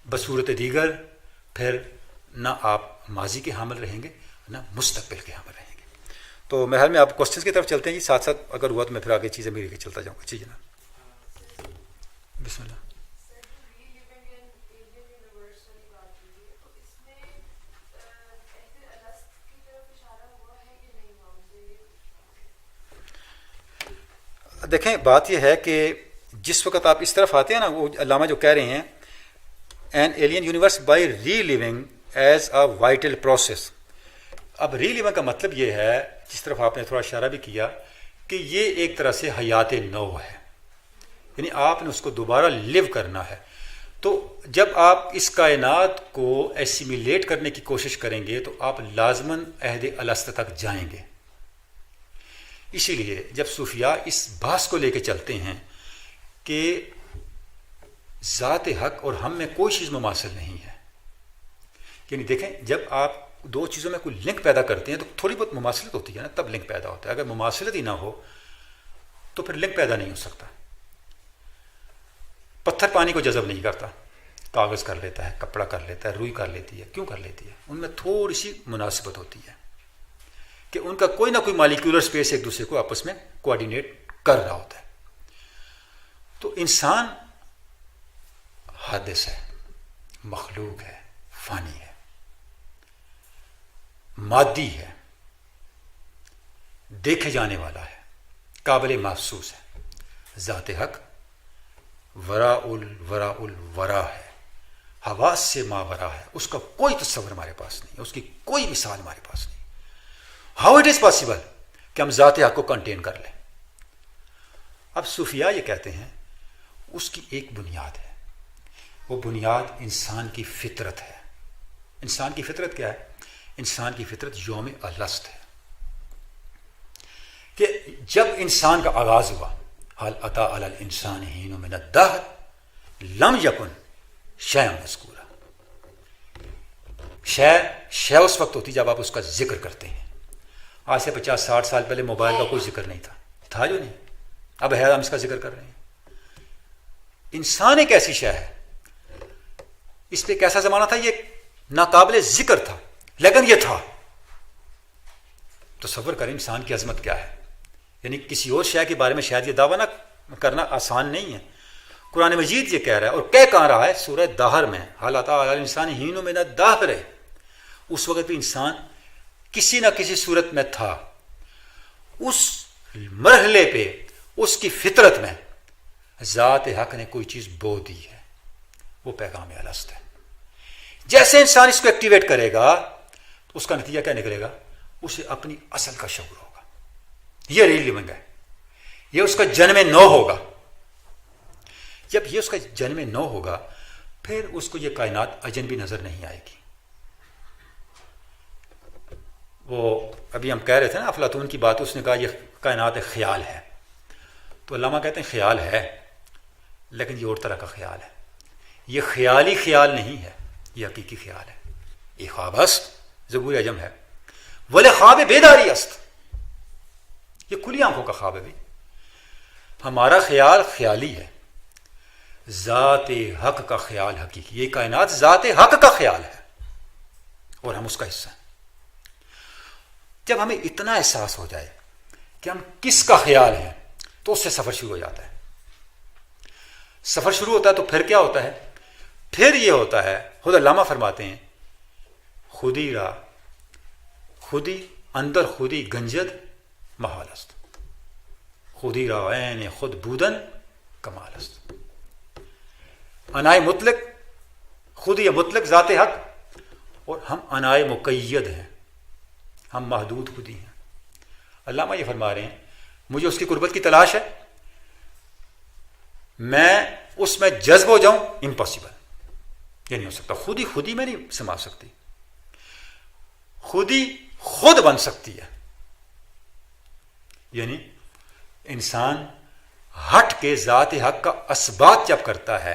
بصورت دیگر پھر نہ آپ ماضی کے حامل رہیں گے نہ مستقبل کے حامل رہیں گے. تو میرے خیال میں آپ کوشچنس کی طرف چلتے ہیں جی، ساتھ ساتھ اگر ہوا تو میں پھر آگے چیزیں میرے کے چلتا جاؤں گا. جی جناب بسم اللہ. دیکھیں بات یہ ہے کہ جس وقت آپ اس طرف آتے ہیں نا، وہ علامہ جو کہہ رہے ہیں an alien universe by reliving is a vital process. اب ری لیونگ کا مطلب یہ ہے، جس طرف آپ نے تھوڑا اشارہ بھی کیا، کہ یہ ایک طرح سے حیات نو ہے، یعنی آپ نے اس کو دوبارہ لیو کرنا ہے. تو جب آپ اس کائنات کو ایسیمیلیٹ کرنے کی کوشش کریں گے تو آپ لازماً عہد الست تک جائیں گے. اسی لیے جب صوفیاء اس بحث کو لے کے چلتے ہیں کہ ذات حق اور ہم میں کوئی چیز مماثل نہیں ہے، یعنی دیکھیں جب آپ دو چیزوں میں کوئی لنک پیدا کرتے ہیں تو تھوڑی بہت مماثلت ہوتی ہے نا، تب لنک پیدا ہوتا ہے. اگر مماثلت ہی نہ ہو تو پھر لنک پیدا نہیں ہو سکتا. پتھر پانی کو جذب نہیں کرتا، کاغذ کر لیتا ہے، کپڑا کر لیتا ہے، روئی کر لیتی ہے. کیوں کر لیتی ہے؟ ان میں تھوڑی سی مناسبت ہوتی ہے کہ ان کا کوئی نہ کوئی مالیکولر اسپیس ایک دوسرے کو آپس میں کوآرڈینیٹ کر رہا ہوتا ہے. تو انسان حادث ہے، مخلوق ہے، فانی ہے، مادی ہے، دیکھے جانے والا ہے، قابل محسوس ہے. ذات حق وراء الورا ہے، حواس سے ماورا ہے. اس کا کوئی تصور ہمارے پاس نہیں ہے، اس کی کوئی مثال ہمارے پاس نہیں. ہاؤ اٹ از پاسبل کہ ہم ذات حق کو کنٹین کر لیں؟ اب صوفیاء یہ کہتے ہیں اس کی ایک بنیاد ہے، وہ بنیاد انسان کی فطرت ہے. انسان کی فطرت کیا ہے؟ انسان کی فطرت یوم الست ہے، کہ جب انسان کا آغاز ہوا، حل اتی علی الانسان حین من الدہر لم یکن شیئا مذکورا. شے اس وقت ہوتی جب آپ اس کا ذکر کرتے ہیں. آج سے 50-60 سال پہلے موبائل کا کوئی ذکر نہیں تھا جو نہیں. اب ہے ہم اس کا ذکر کر رہے ہیں. انسان ایک ایسی شے ہے، اس پہ ایک ایسا زمانہ تھا یہ ناقابل ذکر تھا، لیکن یہ تھا. تصور کریں انسان کی عظمت کیا ہے. یعنی کسی اور شے کے بارے میں شاید یہ دعویٰ نہ کرنا آسان نہیں ہے. قرآن مجید یہ کہہ رہا ہے، اور کہہ کہاں رہا ہے؟ سورہ دہر میں، حل اتی علی الانسان حین من الدہر. اس وقت بھی انسان کسی نہ کسی صورت میں تھا. اس مرحلے پہ اس کی فطرت میں ذات حق نے کوئی چیز بو دی ہے، وہ پیغام الست ہے. جیسے انسان اس کو ایکٹیویٹ کرے گا تو اس کا نتیجہ کیا نکلے گا؟ اسے اپنی اصل کا شعور ہوگا. یہ ری لیونگ ہے، یہ اس کا جنم نو ہوگا. جب یہ اس کا جنم نو ہوگا پھر اس کو یہ کائنات اجنبی نظر نہیں آئے گی. وہ ابھی ہم کہہ رہے تھے نا افلاطون کی بات، اس نے کہا یہ کائنات خیال ہے. تو علامہ کہتے ہیں خیال ہے لیکن یہ اور طرح کا خیال ہے. یہ خیالی خیال نہیں ہے، یہ حقیقی خیال ہے. یہ خواب است، زبور عجم ہے، ولی خواب بیداری است. یہ کھلی آنکھوں کا خواب ہے بھی. ہمارا خیال خیالی ہے، ذات حق کا خیال حقیقی. یہ کائنات ذات حق کا خیال ہے اور ہم اس کا حصہ ہیں. جب ہمیں اتنا احساس ہو جائے کہ ہم کس کا خیال ہیں تو اس سے سفر شروع ہو جاتا ہے. سفر شروع ہوتا ہے تو پھر کیا ہوتا ہے؟ پھر یہ ہوتا ہے، خود علامہ فرماتے ہیں خودی را خودی اندر خودی گنجد محال است، خودی را عین خود بودن کمال است. انائے مطلق، خودی مطلق ذات حق، اور ہم انائے مقید ہیں، ہم محدود خودی ہیں. علامہ یہ فرما رہے ہیں مجھے اس کی قربت کی تلاش ہے، میں اس میں جذب ہو جاؤں، امپاسبل، یہ نہیں ہو سکتا. خودی میں نہیں سما سکتی. خودی خود بن سکتی ہے، یعنی انسان ہٹ کے ذات حق کا اثبات جب کرتا ہے